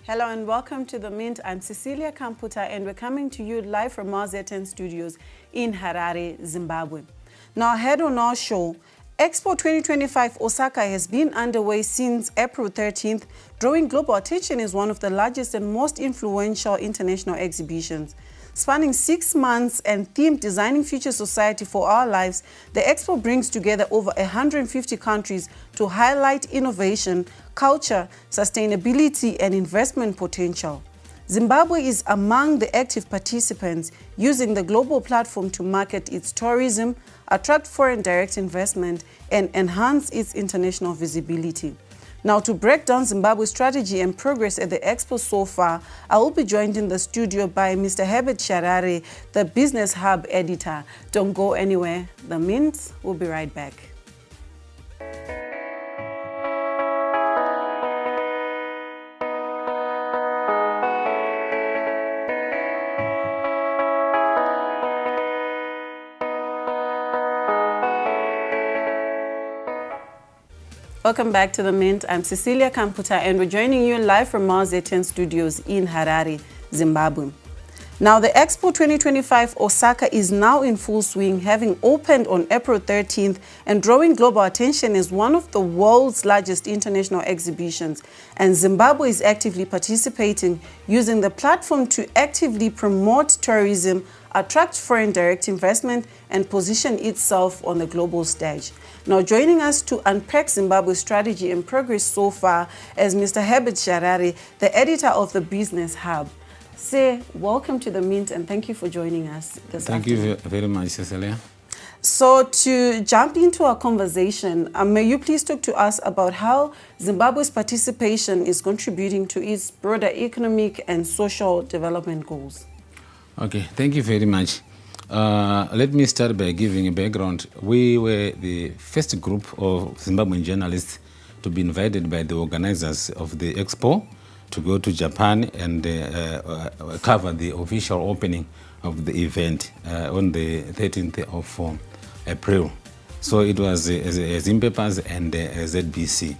Hello and welcome to The Mint. I'm Cecilia Kamputa and we're coming to you live from our Z10 studios in Harare, Zimbabwe. Now ahead on our show, Expo 2025 Osaka has been underway since April 13th, drawing global attention as one of the largest and most influential international exhibitions. Spanning 6 months and themed Designing Future Society for Our Lives, the Expo brings together over 150 countries to highlight innovation, culture, sustainability, and investment potential. Zimbabwe is among the active participants, using the global platform to market its tourism, attract foreign direct investment, and enhance its international visibility. Now, to break down Zimbabwe's strategy and progress at the Expo so far, I will be joined in the studio by Mr. Herbert Sharare, the Business Hub editor. Don't go anywhere. The Mint will be right back. Welcome back to The Mint. I'm Cecilia Kamputa and we're joining you live from our Z10 studios in Harare, Zimbabwe. Now, the Expo 2025 Osaka is now in full swing, having opened on April 13th and drawing global attention as one of the world's largest international exhibitions. And Zimbabwe is actively participating, using the platform to actively promote tourism, attract foreign direct investment, and position itself on the global stage. Now, joining us to unpack Zimbabwe's strategy and progress so far is Mr. Herbert Sharare, the editor of the Business Hub. Sir, welcome to The Mint and thank you for joining us this afternoon. Thank you very much, Cecilia. So, to jump into our conversation, may you please talk to us about how Zimbabwe's participation is contributing to its broader economic and social development goals? Okay, thank you very much. Let me start by giving a background. We were the first group of Zimbabwean journalists to be invited by the organizers of the Expo to go to Japan and cover the official opening of the event on the 13th of April. So it was Zimbabwe's and ZBC.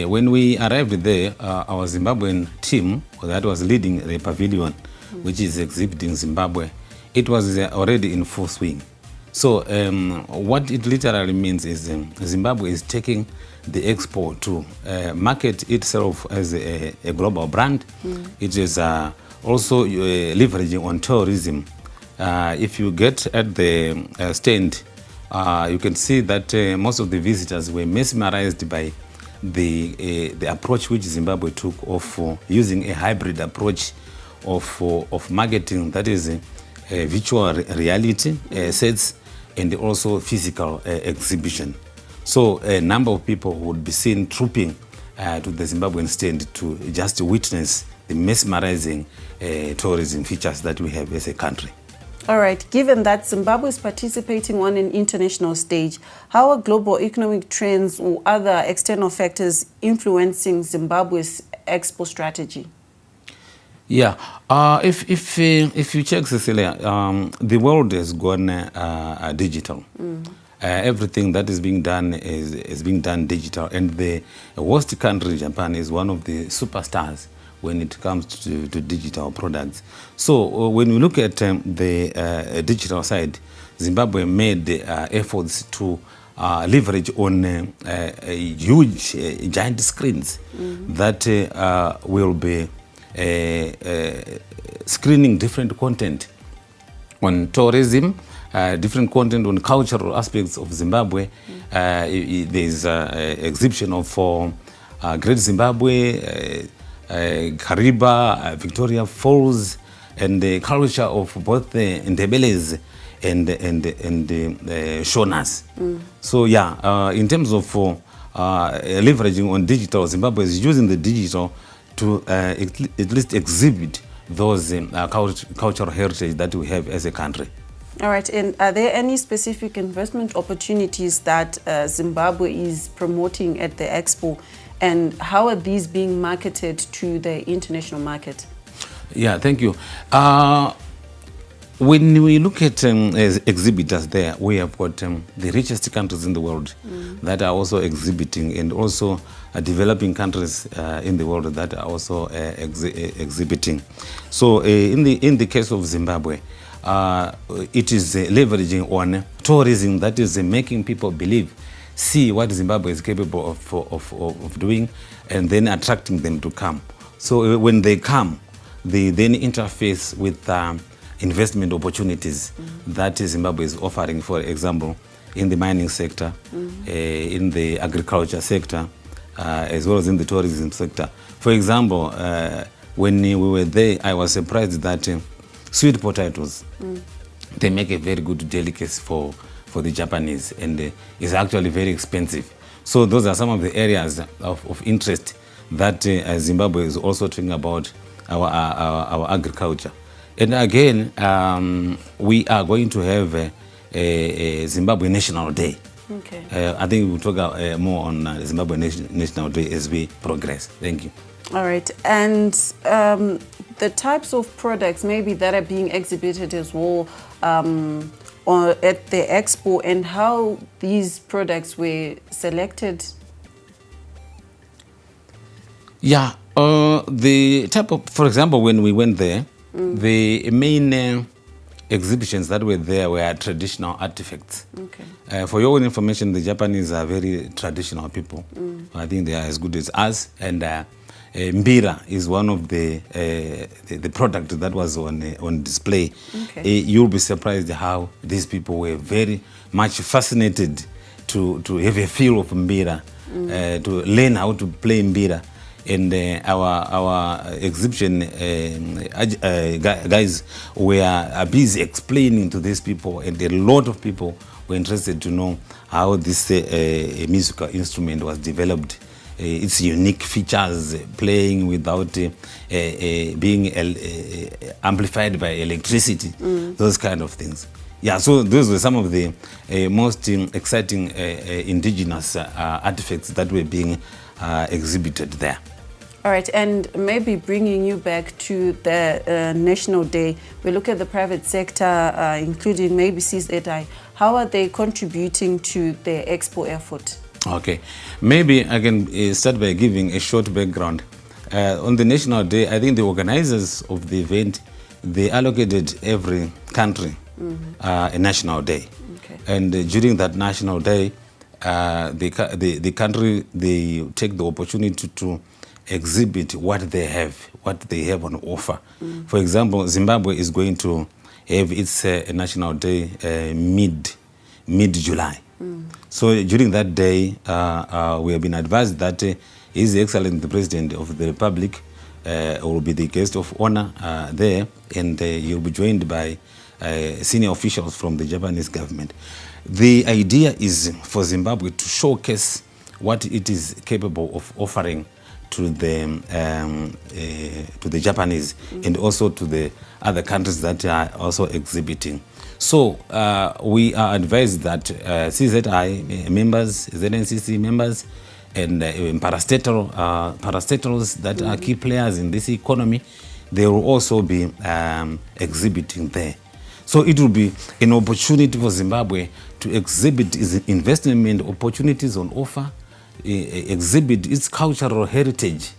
When we arrived there, our Zimbabwean team that was leading the pavilion, which is exhibiting Zimbabwe, it was already in full swing. So what it literally means is Zimbabwe is taking the Expo to market itself as a global brand. It is also leveraging on tourism. If you get at the stand, you can see that most of the visitors were mesmerized by the approach which Zimbabwe took of using a hybrid approach of marketing, that is virtual reality sets and also physical exhibition. So a number of people would be seen trooping to the Zimbabwean stand to just witness the mesmerizing tourism features that we have as a country. All right, given that Zimbabwe is participating on an international stage, how are global economic trends or other external factors influencing Zimbabwe's Expo strategy? Yeah, if you check, Cecilia, the world has gone digital. Everything that is being done is being done digital, and the host country, Japan, is one of the superstars when it comes to digital products. So when we look at the digital side, Zimbabwe made efforts to leverage on huge, giant screens that will be screening different content on tourism, different content on cultural aspects of Zimbabwe. There's an exhibition of Great Zimbabwe, Kariba, Victoria Falls, and the culture of both the Ndebeles and Shonas. So yeah, in terms of leveraging on digital, Zimbabwe is using the digital to at least exhibit those cultural heritage that we have as a country. All right, and are there any specific investment opportunities that Zimbabwe is promoting at the Expo, and how are these being marketed to the international market? Yeah, thank you. When we look at as exhibitors there, we have got the richest countries in the world that are also exhibiting, and also developing countries in the world that are also exhibiting. So in the case of Zimbabwe, it is leveraging on tourism that is making people believe, see what Zimbabwe is capable of doing, and then attracting them to come. So when they come, they then interface with investment opportunities that Zimbabwe is offering, for example, in the mining sector, in the agriculture sector, as well as in the tourism sector. For example, when we were there, I was surprised that sweet potatoes, they make a very good delicacy for the Japanese, and it's actually very expensive. So those are some of the areas of interest that Zimbabwe is also talking about our agriculture. And again, we are going to have a Zimbabwe National Day. Okay. I think we'll talk more on Zimbabwe National Day as we progress. Thank you. All right. And the types of products maybe that are being exhibited as well at the expo, and how these products were selected? Yeah. The type of, for example, when we went there, the main exhibitions that were there were traditional artifacts. Okay. For your own information, the Japanese are very traditional people. I think they are as good as us. And mbira is one of the products that was on display. Okay. You'll be surprised how these people were very much fascinated to have a feel of mbira, to learn how to play mbira. And our exhibition guys were busy explaining to these people, and a lot of people were interested to know how this musical instrument was developed, its unique features, playing without being amplified by electricity, those kind of things. Yeah, so those were some of the most exciting indigenous artifacts that were being exhibited there. All right, and maybe bringing you back to the National Day, we look at the private sector, including maybe CZI. How are they contributing to the expo effort? Okay, maybe I can start by giving a short background. On the National Day, I think the organizers of the event, they allocated every country a National Day. Okay. And during that National Day, the country, they take the opportunity to exhibit what they have on offer. For example, Zimbabwe is going to have its National Day mid-July. So during that day, we have been advised that His Excellency the President of the Republic will be the guest of honor there, and he'll be joined by senior officials from the Japanese government. The idea is for Zimbabwe to showcase what it is capable of offering to the Japanese and also to the other countries that are also exhibiting. So we are advised that CZI members, ZNCC members, and parastatals that are key players in this economy, they will also be exhibiting there. So it will be an opportunity for Zimbabwe to exhibit its investment opportunities on offer, exhibit its cultural heritage,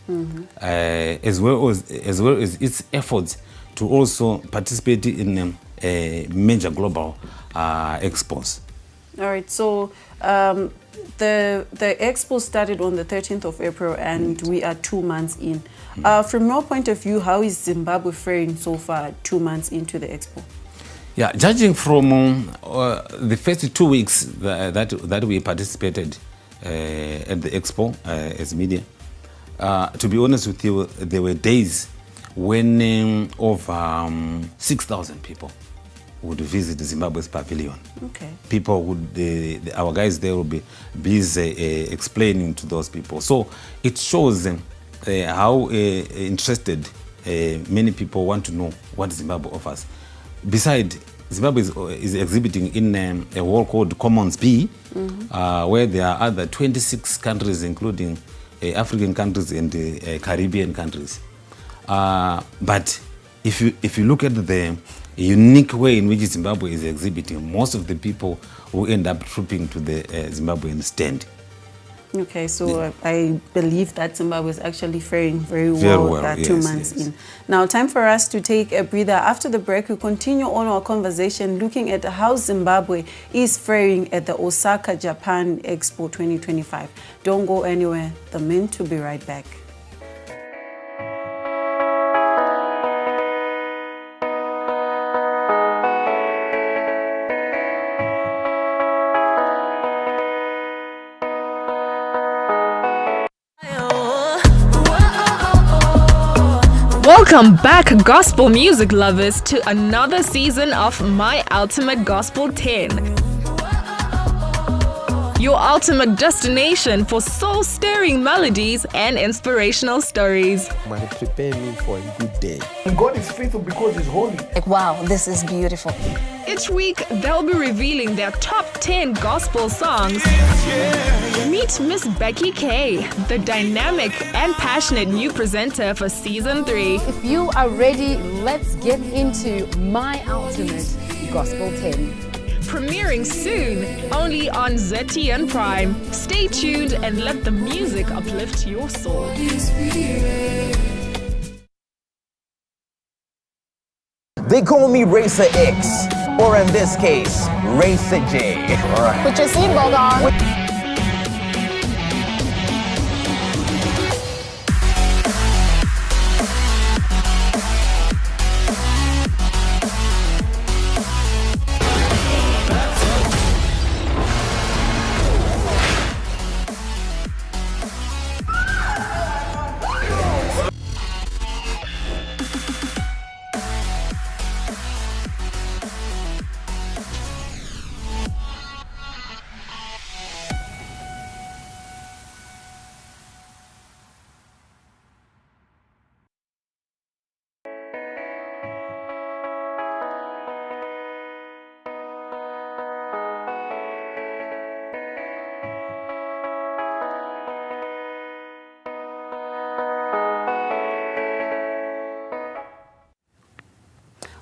as well as its efforts to also participate in major global expos. All right, so the expo started on the 13th of April, and we are 2 months in. From your point of view, how is Zimbabwe faring so far 2 months into the expo? Yeah, judging from the first 2 weeks that we participated at the expo as media, to be honest with you, there were days when over 6,000 people would visit Zimbabwe's pavilion. Okay. People would, our guys there will be busy explaining to those people. So it shows how interested many people want to know what Zimbabwe offers. Besides, Zimbabwe is exhibiting in a hall called Commons B, where there are other 26 countries, including African countries and Caribbean countries. But if you look at the unique way in which Zimbabwe is exhibiting most of the people who end up trooping to the Zimbabwean stand. Okay, so I believe that Zimbabwe is actually faring very well, yes, 2 months in. Now, time for us to take a breather. After the break, we continue on our conversation looking at how Zimbabwe is faring at the Osaka, Japan Expo 2025. Don't go anywhere. The Mint will be right back. Welcome back, gospel music lovers, to another season of My Ultimate Gospel 10. Your ultimate destination for soul-stirring melodies and inspirational stories. Prepare me for a good day. God is faithful because He's holy. Like, wow, this is beautiful. Each week, they'll be revealing their top 10 gospel songs. Meet Miss Becky K, the dynamic and passionate new presenter for Season 3. If you are ready, let's get into My Ultimate Gospel 10. Premiering soon, only on ZTN Prime. Stay tuned and let the music uplift your soul. They call me Racer X, or in this case, Racer J. Put your seatbelt on.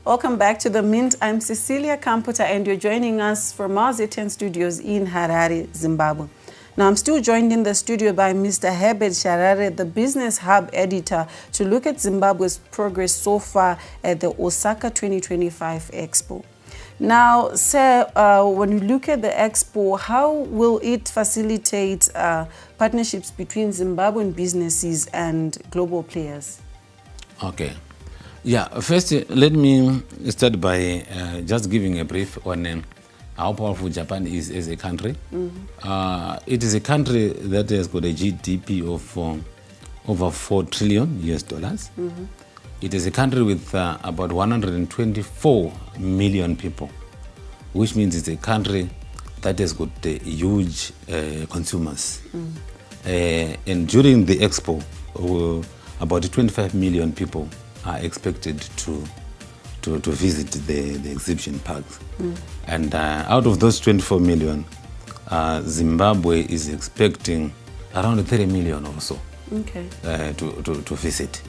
Welcome back to The Mint. I'm Cecilia Kamputa and you're joining us from our ZTN studios in Harare, Zimbabwe. Now, I'm still joined in the studio by Mr. Herbert Sharare, the Business Hub editor, to look at Zimbabwe's progress so far at the Osaka 2025 Expo. Now, sir, when you look at the Expo, how will it facilitate partnerships between Zimbabwean businesses and global players? Okay. Yeah, first, let me start by just giving a brief on how powerful Japan is as a country. It is a country that has got a GDP of over $4 trillion US dollars. It is a country with about 124 million people, which means it's a country that has got huge consumers. And during the Expo, about 25 million people are expected to visit the exhibition parks. And out of those 24 million, Zimbabwe is expecting around 30 million or so to visit.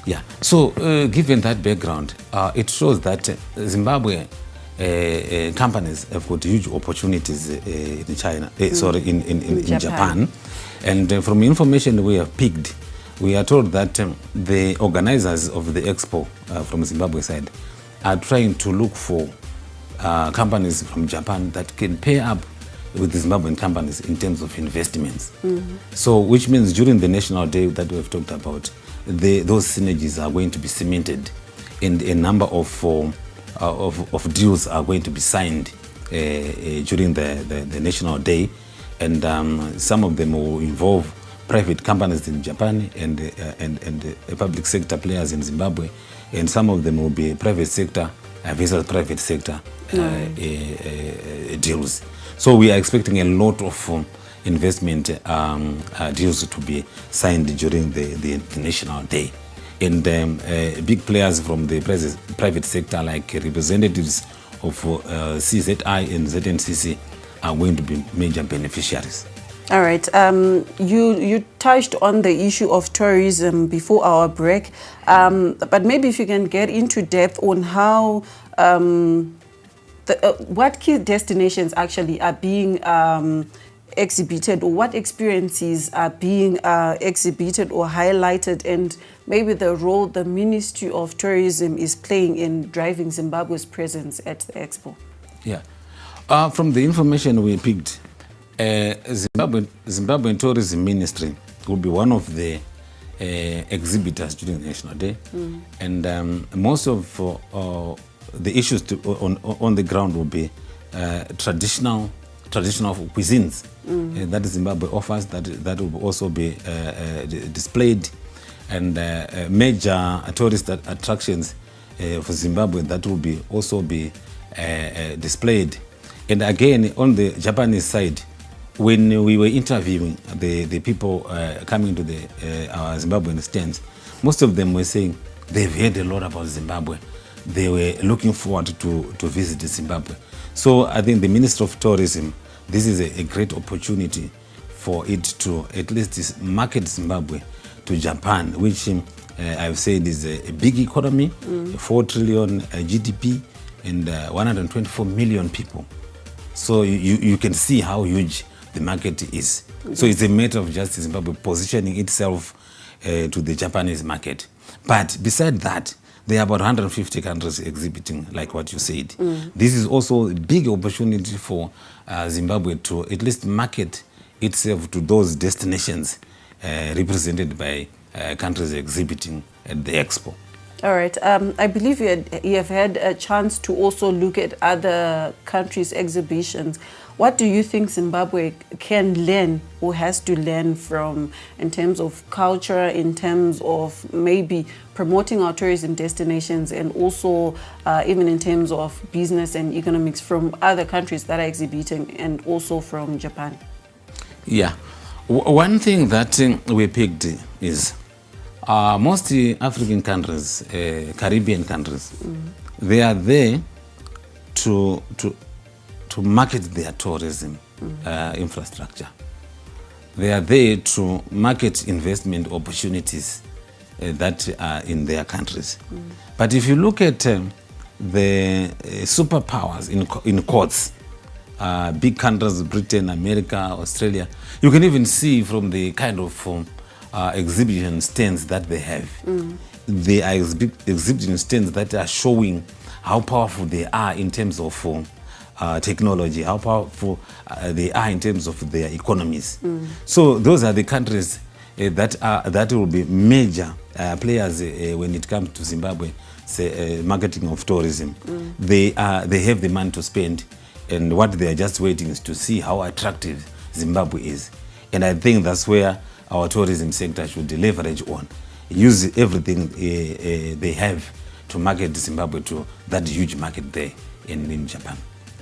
Yeah, so given that background, it shows that Zimbabwe companies have got huge opportunities in China, in Japan. And from information we have picked, we are told that the organizers of the Expo from Zimbabwe side are trying to look for companies from Japan that can pair up with the Zimbabwean companies in terms of investments. So, which means during the National Day that we have talked about, those synergies are going to be cemented, and a number of deals are going to be signed during the National Day, and some of them will involve private companies in Japan and public sector players in Zimbabwe, and some of them will be private sector versus private sector deals. So we are expecting a lot of investment deals to be signed during the National Day. And big players from the private sector, like representatives of CZI and ZNCC, are going to be major beneficiaries. All right. You touched on the issue of tourism before our break, but maybe if you can get into depth on how what key destinations actually are being exhibited, or what experiences are being exhibited or highlighted, and maybe the role the Ministry of Tourism is playing in driving Zimbabwe's presence at the Expo. Yeah. From the information we picked, Zimbabwean Tourism Ministry will be one of the exhibitors during the National Day. And most of the issues on the ground will be traditional cuisines that Zimbabwe offers, that will also be displayed, and major tourist attractions for Zimbabwe that will also be displayed. And again, on the Japanese side, when we were interviewing the people coming to our Zimbabwean stands, most of them were saying they've heard a lot about Zimbabwe. They were looking forward to visit Zimbabwe. So I think the Minister of Tourism, this is a great opportunity for it to at least market Zimbabwe to Japan, which I've said is a big economy, 4 trillion GDP, and 124 million people. So you can see how huge the market is. So it's a matter of just Zimbabwe positioning itself to the Japanese market. But beside that, there are about 150 countries exhibiting, like what you said. This is also a big opportunity for Zimbabwe to at least market itself to those destinations represented by countries exhibiting at the Expo. All right. I believe you have had a chance to also look at other countries' exhibitions. What do you think Zimbabwe can learn or has to learn from in terms of culture, in terms of maybe promoting our tourism destinations, and also even in terms of business and economics from other countries that are exhibiting, and also from Japan? Yeah. One thing that we picked is most African countries, Caribbean countries, they are there to market their tourism infrastructure. They are there to market investment opportunities that are in their countries. But if you look at the superpowers in quotes, big countries, Britain, America, Australia, you can even see from the kind of exhibition stands that they have. They are exhibiting stands that are showing how powerful they are in terms of technology, how powerful they are in terms of their economies. So those are the countries that will be major players when it comes to Zimbabwe marketing of tourism. They have the money to spend, and what they are just waiting is to see how attractive Zimbabwe is. And I think that's where our tourism sector should leverage on, use everything they have to market Zimbabwe to that huge market there in Japan.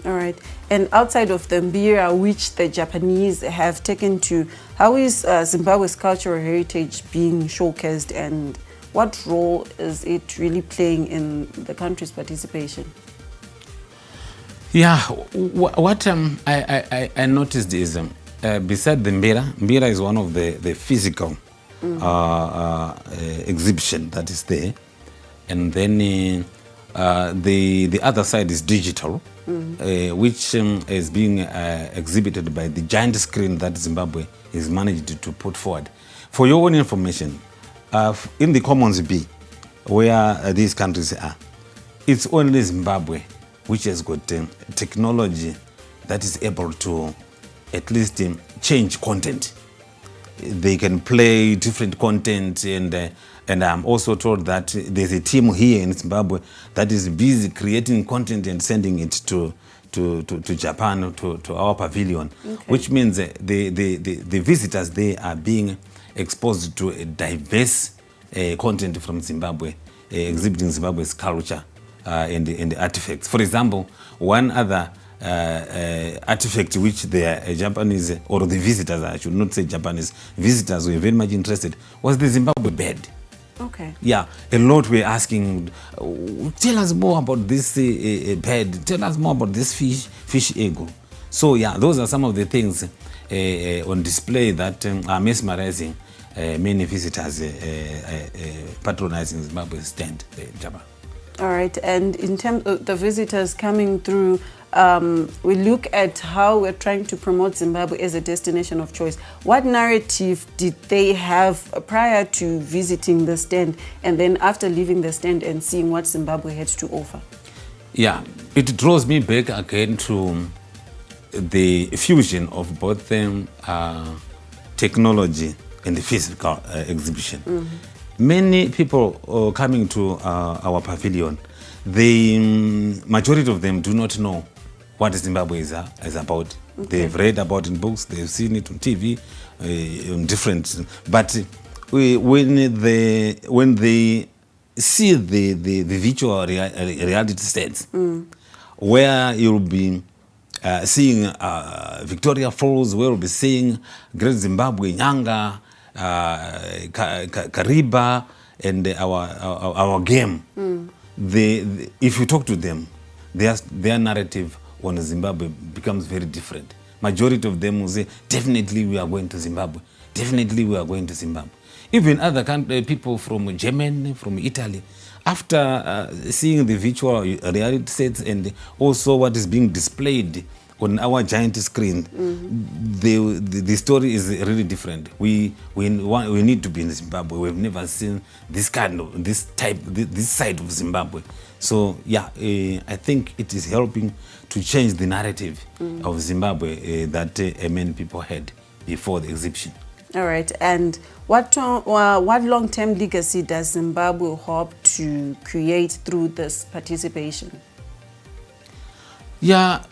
All right. And outside of the Mbira, which the Japanese have taken to, how is Zimbabwe's cultural heritage being showcased, and what role is it really playing in the country's participation? Yeah, what I noticed is beside the Mbira is one of the physical exhibition that is there, and then the other side is digital, which is being exhibited by the giant screen that Zimbabwe is managed to put forward. For your own information, in the Commons B, where these countries are, it's only Zimbabwe which has got technology that is able to at least change content. They can play different content, and I'm also told that there's a team here in Zimbabwe that is busy creating content and sending it to Japan, to our pavilion, which means the visitors there are being exposed to a diverse content from Zimbabwe, exhibiting Zimbabwe's culture and the artifacts. For example, one other artifact which the Japanese, or the visitors, I should not say Japanese, visitors were very much interested, was the Zimbabwe bed. Okay. Yeah, a lot were asking, tell us more about this bed, tell us more about this fish egg. So yeah, those are some of the things on display that are mesmerizing many visitors patronizing Zimbabwe's stand in Japan. All right, and in terms of the visitors coming through, we look at how we're trying to promote Zimbabwe as a destination of choice. What narrative did they have prior to visiting the stand and then after leaving the stand and seeing what Zimbabwe had to offer? Yeah, it draws me back again to the fusion of both technology and the physical exhibition. Mm-hmm. Many people coming to our pavilion, the majority of them do not know what Zimbabwe is about. Okay. They've read about it in books, they've seen it on TV, on different. But when they see the virtual reality sets, where you'll be seeing Victoria Falls, where you'll be seeing Great Zimbabwe, Nyanga, Kariba, and our game. If you talk to them, their narrative on Zimbabwe becomes very different. Majority of them will say, definitely we are going to Zimbabwe. Definitely we are going to Zimbabwe. Even other people from Germany, from Italy, after seeing the virtual reality sets and also what is being displayed on our giant screen, the story is really different. We need to be in Zimbabwe. We've never seen this side of Zimbabwe. So yeah, I think it is helping to change the narrative of Zimbabwe that many people had before the exhibition. All right, and what long-term legacy does Zimbabwe hope to create through this participation? Yeah,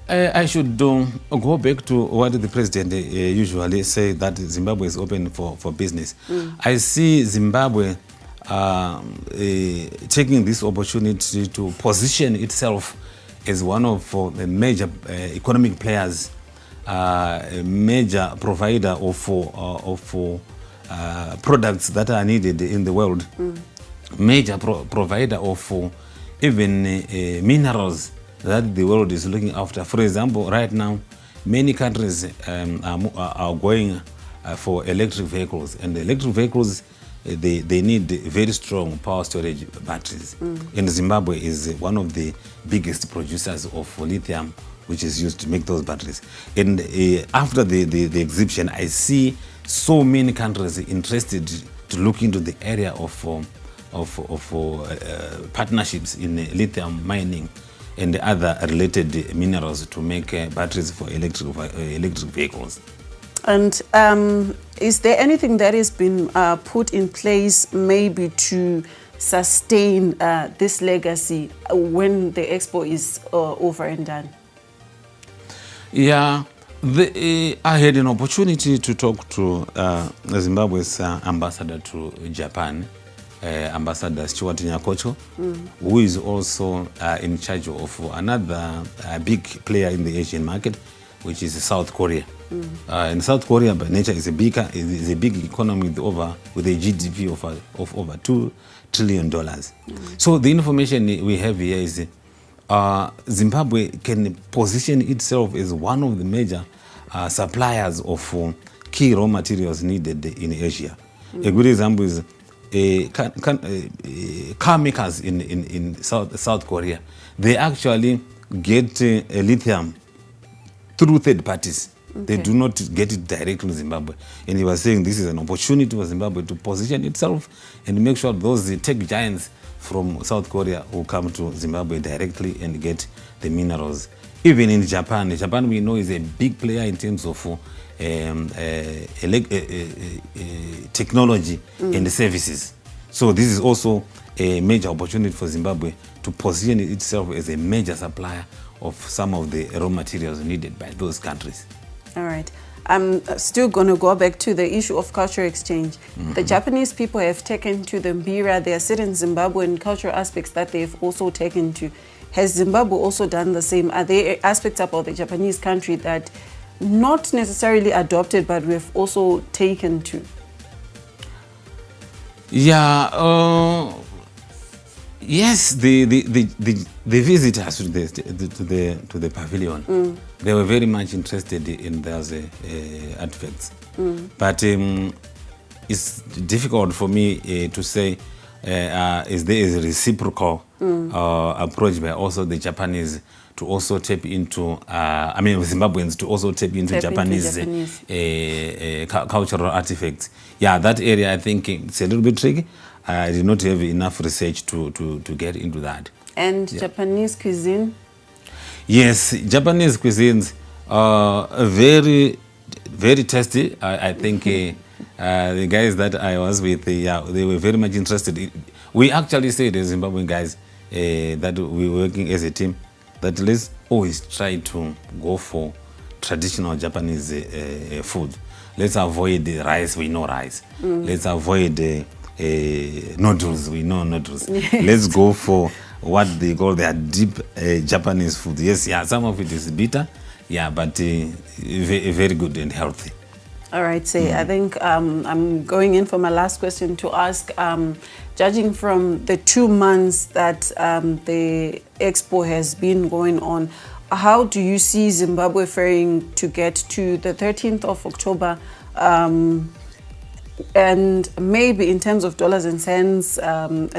I should go back to what the president usually say, that Zimbabwe is open for business. I see Zimbabwe taking this opportunity to position itself as one of the major economic players, a major provider of products that are needed in the world, major provider of even minerals that the world is looking after. For example, right now, many countries are going for electric vehicles, and the electric vehicles, they need very strong power storage batteries. And Zimbabwe is one of the biggest producers of lithium, which is used to make those batteries. And after the exhibition, I see so many countries interested to look into the area of partnerships in lithium mining and other related minerals to make batteries for electric vehicles. And is there anything that has been put in place maybe to sustain this legacy when the expo is over and done? Yeah, I had an opportunity to talk to Zimbabwe's ambassador to Japan, Ambassador Stuart Nyakocho, who is also in charge of another big player in the Asian market, which is South Korea. And South Korea by nature is a big economy with a GDP of over $2 trillion. So the information we have here is Zimbabwe can position itself as one of the major suppliers of key raw materials needed in Asia. A good example is car makers in South Korea. They actually get lithium through third parties. Okay. They do not get it directly in Zimbabwe. And he was saying this is an opportunity for Zimbabwe to position itself and make sure those tech giants from South Korea will come to Zimbabwe directly and get the minerals. Even in Japan we know is a big player in terms of technology and services. So this is also a major opportunity for Zimbabwe to position itself as a major supplier of some of the raw materials needed by those countries. All right. I'm still going to go back to the issue of cultural exchange. The Japanese people have taken to the Mbira. There are certain Zimbabwean cultural aspects that they've also taken to. Has Zimbabwe also done the same? Are there aspects about the Japanese country that not necessarily adopted, but we've also taken to? Yeah, Yes, the visitors to the pavilion, they were very much interested in those artifacts. But it's difficult for me to say is there a reciprocal approach by also the Japanese to also tap into, Zimbabweans to also tap into Japanese. Cultural artifacts. Yeah, that area I think it's a little bit tricky. I did not have enough research to get into that. And Japanese cuisine? Yes, Japanese cuisines are very, very tasty. I think the guys that I was with, they were very much interested. We actually said, the Zimbabwean guys, that we were working as a team, that let's always try to go for traditional Japanese food. Let's avoid the rice, we know rice. Let's avoid noodles, we know noodles. Let's go for what they call their deep Japanese food. Yes, some of it is bitter, but very good and healthy. All right, I think I'm going in for my last question to ask, judging from the 2 months that the expo has been going on, how do you see Zimbabwe faring to get to the 13th of October? And maybe in terms of dollars and cents,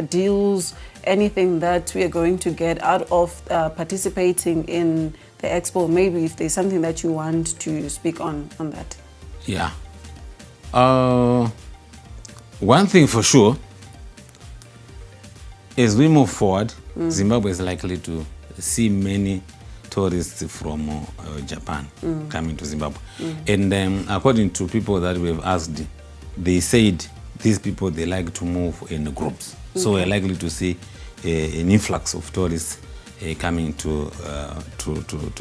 deals, anything that we are going to get out of participating in the expo, maybe if there's something that you want to speak on that. Yeah. One thing for sure, as we move forward, Zimbabwe is likely to see many tourists from Japan coming to Zimbabwe. And according to people that we've asked, they said these people, they like to move in groups. So we're likely to see an influx of tourists coming to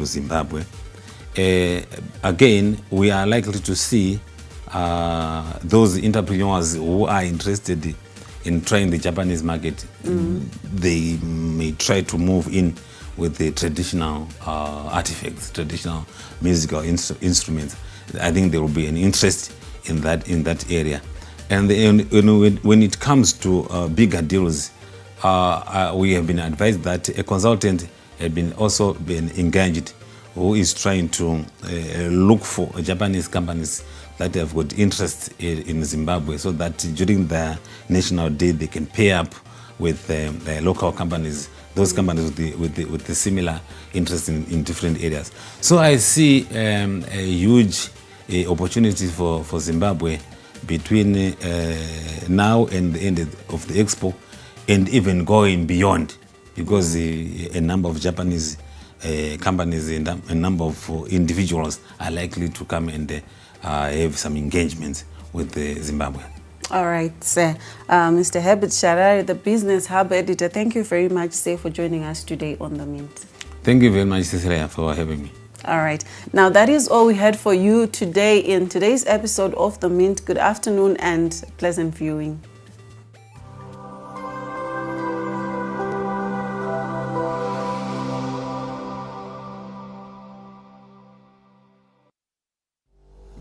Zimbabwe. Again, we are likely to see those entrepreneurs who are interested in trying the Japanese market. They may try to move in with the traditional artifacts, traditional musical instruments. I think there will be an interest in that area. And when it comes to bigger deals, we have been advised that a consultant had been also been engaged who is trying to look for Japanese companies that have got interest in Zimbabwe, so that during the National Day they can pair up with the local companies, those companies with the similar interest in different areas. So I see a huge opportunity for Zimbabwe between now and the end of the expo, and even going beyond, because a number of Japanese companies and a number of individuals are likely to come and have some engagements with Zimbabwe. All right, sir. Mr. Herbert Sharari, the Business Hub editor, thank you very much, sir, for joining us today on The Mint. Thank you very much, Cecilia, for having me. All right. Now, that is all we had for you today in today's episode of The Mint. Good afternoon and pleasant viewing.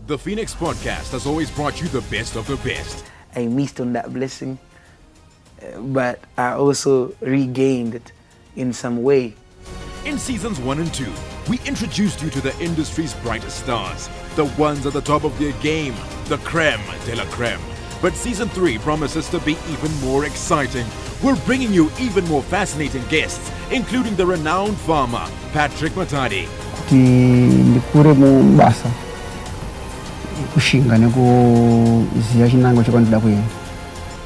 The Phoenix Podcast has always brought you the best of the best. I missed on that blessing, but I also regained it in some way. In seasons 1 and 2, we introduced you to the industry's brightest stars, the ones at the top of their game, the creme de la creme. But season 3 promises to be even more exciting. We're bringing you even more fascinating guests, including the renowned farmer, Patrick Matadi.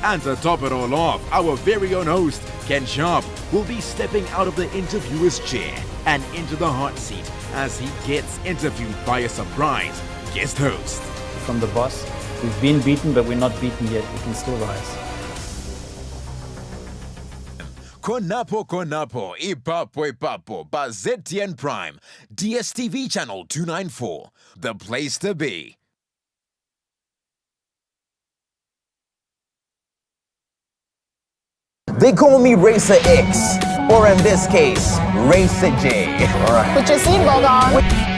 And to top it all off, our very own host, Ken Sharp, will be stepping out of the interviewer's chair and into the hot seat as he gets interviewed by a surprise guest host. From the boss, we've been beaten, but we're not beaten yet. We can still rise. Konapo Konapo, Ipapo Ipapo, ZTN Prime, DSTV Channel 294, the place to be. They call me Racer X, or in this case, Racer J. Put your seatbelt on.